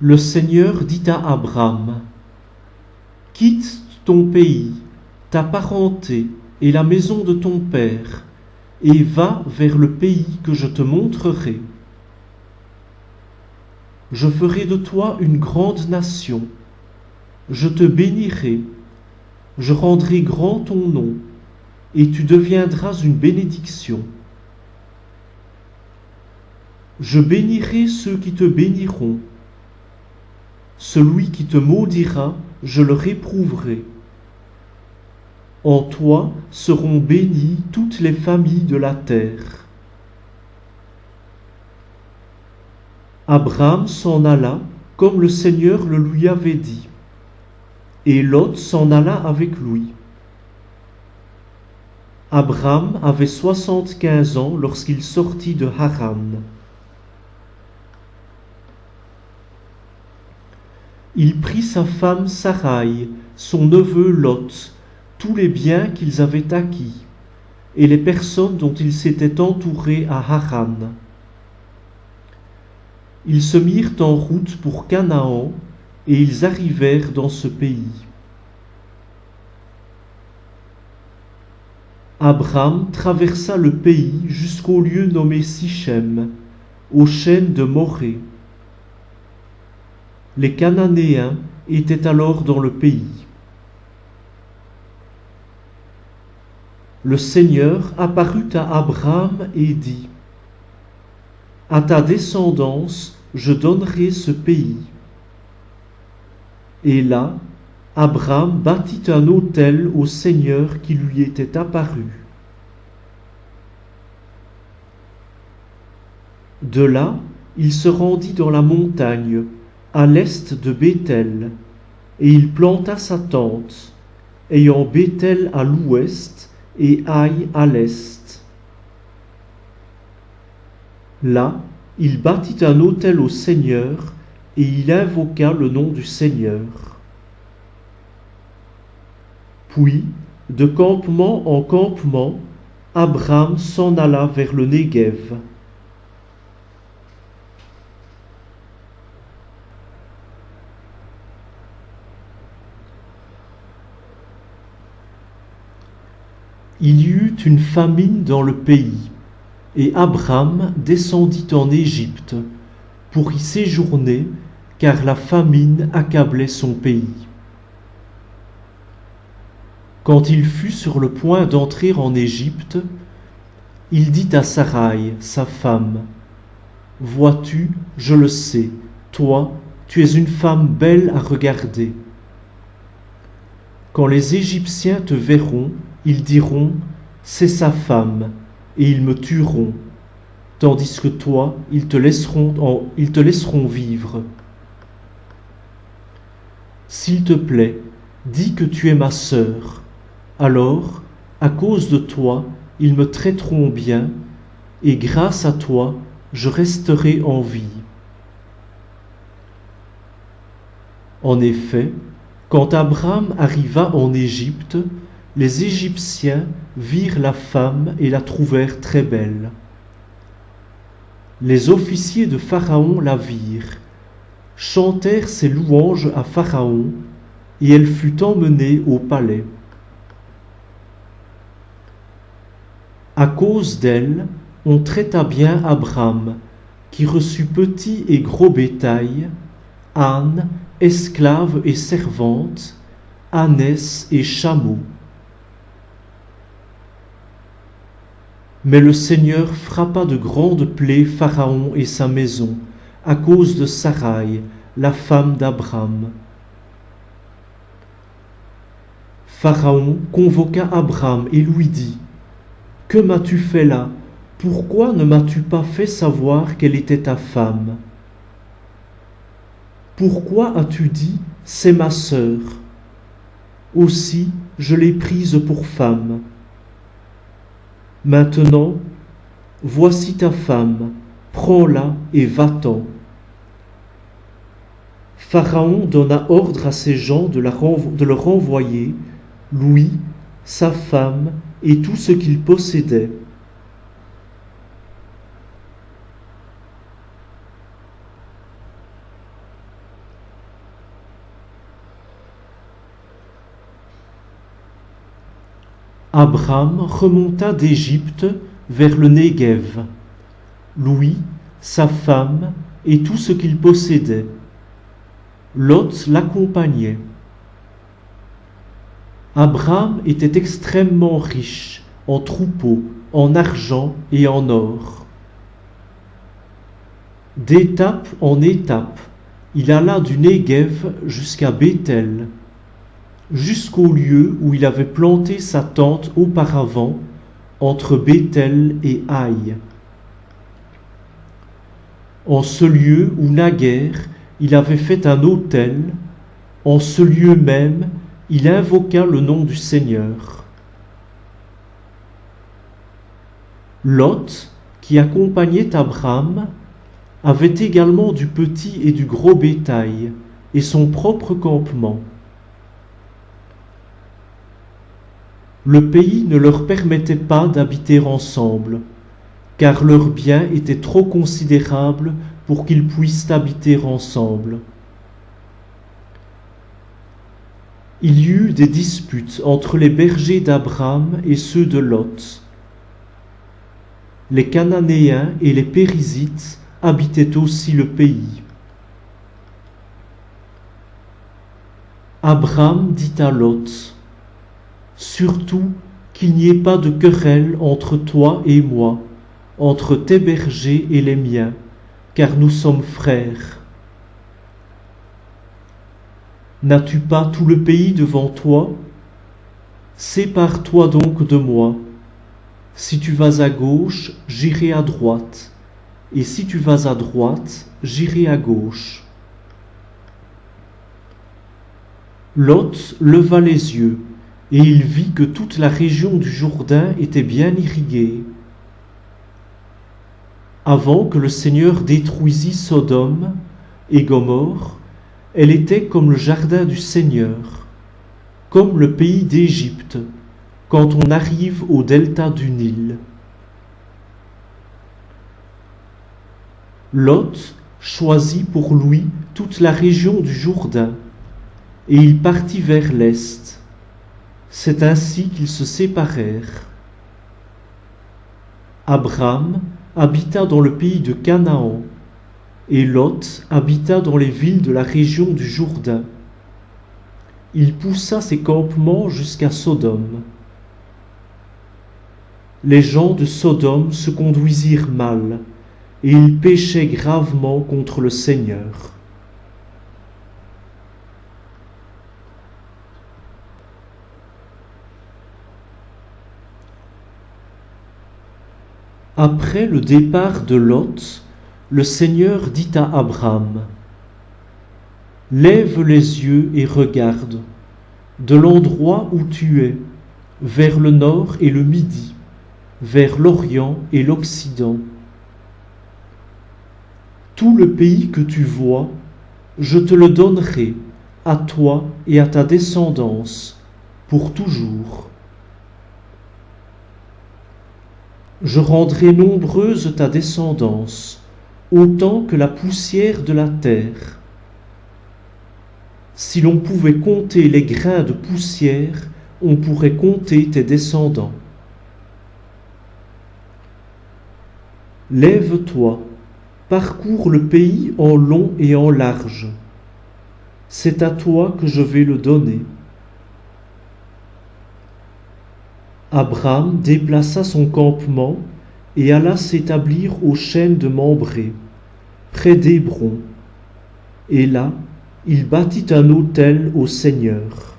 Le Seigneur dit à Abram: Quitte ton pays, ta parenté et la maison de ton père, et va vers le pays que je te montrerai. Je ferai de toi une grande nation, je te bénirai, je rendrai grand ton nom, et tu deviendras une bénédiction. Je bénirai ceux qui te béniront. Celui qui te maudira, je le réprouverai. En toi seront bénies toutes les familles de la terre. Abram s'en alla comme le Seigneur le lui avait dit, et Lot s'en alla avec lui. Abram avait 75 ans lorsqu'il sortit de Haran. Il prit sa femme Sarai, son neveu Lot, tous les biens qu'ils avaient acquis, et les personnes dont ils s'étaient entourés à Haran. Ils se mirent en route pour Canaan, et ils arrivèrent dans ce pays. Abram traversa le pays jusqu'au lieu nommé Sichem, aux chênes de Morée. Les Cananéens étaient alors dans le pays. Le Seigneur apparut à Abram et dit: À ta descendance je donnerai ce pays. Et là, Abram bâtit un autel au Seigneur qui lui était apparu. De là, il se rendit dans la montagne, à l'est de Béthel, et il planta sa tente, ayant Béthel à l'ouest et Aï à l'est. Là, il bâtit un autel au Seigneur, et il invoqua le nom du Seigneur. Puis, de campement en campement, Abram s'en alla vers le Néguev. Il y eut une famine dans le pays, et Abram descendit en Égypte pour y séjourner, car la famine accablait son pays. Quand il fut sur le point d'entrer en Égypte, il dit à Sarai, sa femme: Vois-tu, je le sais, toi, tu es une femme belle à regarder. Quand les Égyptiens te verront, ils diront: C'est sa femme, et ils me tueront, tandis que toi, ils te laisseront vivre. S'il te plaît, dis que tu es ma sœur. Alors, à cause de toi, ils me traiteront bien, et grâce à toi, je resterai en vie. En effet, quand Abram arriva en Égypte, les Égyptiens virent la femme et la trouvèrent très belle. Les officiers de Pharaon la virent, chantèrent ses louanges à Pharaon, et elle fut emmenée au palais. À cause d'elle, on traita bien Abram, qui reçut petit et gros bétail, ânes, esclaves et servantes, ânesses et chameaux. Mais le Seigneur frappa de grandes plaies Pharaon et sa maison, à cause de Sarai, la femme d'Abram. Pharaon convoqua Abram et lui dit: Que m'as-tu fait là? Pourquoi ne m'as-tu pas fait savoir qu'elle était ta femme? Pourquoi as-tu dit: C'est ma sœur? Aussi, je l'ai prise pour femme. Maintenant, voici ta femme, prends-la et va-t'en. Pharaon donna ordre à ses gens de le renvoyer, lui, sa femme et tout ce qu'il possédait. Abram remonta d'Égypte vers le Néguev, lui, sa femme et tout ce qu'il possédait. Lot l'accompagnait. Abram était extrêmement riche en troupeaux, en argent et en or. D'étape en étape, il alla du Néguev jusqu'à Béthel, jusqu'au lieu où il avait planté sa tente auparavant, entre Béthel et Haï. En ce lieu où naguère il avait fait un autel, en ce lieu même il invoqua le nom du Seigneur. Lot, qui accompagnait Abram, avait également du petit et du gros bétail, et son propre campement. Le pays ne leur permettait pas d'habiter ensemble, car leurs biens étaient trop considérables pour qu'ils puissent habiter ensemble. Il y eut des disputes entre les bergers d'Abram et ceux de Lot. Les Cananéens et les Périzites habitaient aussi le pays. Abram dit à Lot: « Surtout qu'il n'y ait pas de querelle entre toi et moi, entre tes bergers et les miens, car nous sommes frères. N'as-tu pas tout le pays devant toi? Sépare-toi donc de moi. Si tu vas à gauche, j'irai à droite, et si tu vas à droite, j'irai à gauche. » Lot leva les yeux, et il vit que toute la région du Jourdain était bien irriguée. Avant que le Seigneur détruisît Sodome et Gomorrhe, elle était comme le jardin du Seigneur, comme le pays d'Égypte, quand on arrive au delta du Nil. Lot choisit pour lui toute la région du Jourdain, et il partit vers l'est. C'est ainsi qu'ils se séparèrent. Abram habita dans le pays de Canaan, et Lot habita dans les villes de la région du Jourdain. Il poussa ses campements jusqu'à Sodome. Les gens de Sodome se conduisirent mal, et ils péchaient gravement contre le Seigneur. Après le départ de Lot, le Seigneur dit à Abram: « Lève les yeux et regarde, de l'endroit où tu es, vers le nord et le midi, vers l'Orient et l'Occident. Tout le pays que tu vois, je te le donnerai, à toi et à ta descendance, pour toujours. Je rendrai nombreuse ta descendance, autant que la poussière de la terre. Si l'on pouvait compter les grains de poussière, on pourrait compter tes descendants. Lève-toi, parcours le pays en long et en large. C'est à toi que je vais le donner. » Abram déplaça son campement et alla s'établir aux chênes de Mambré, près d'Hébron. Et là, il bâtit un autel au Seigneur.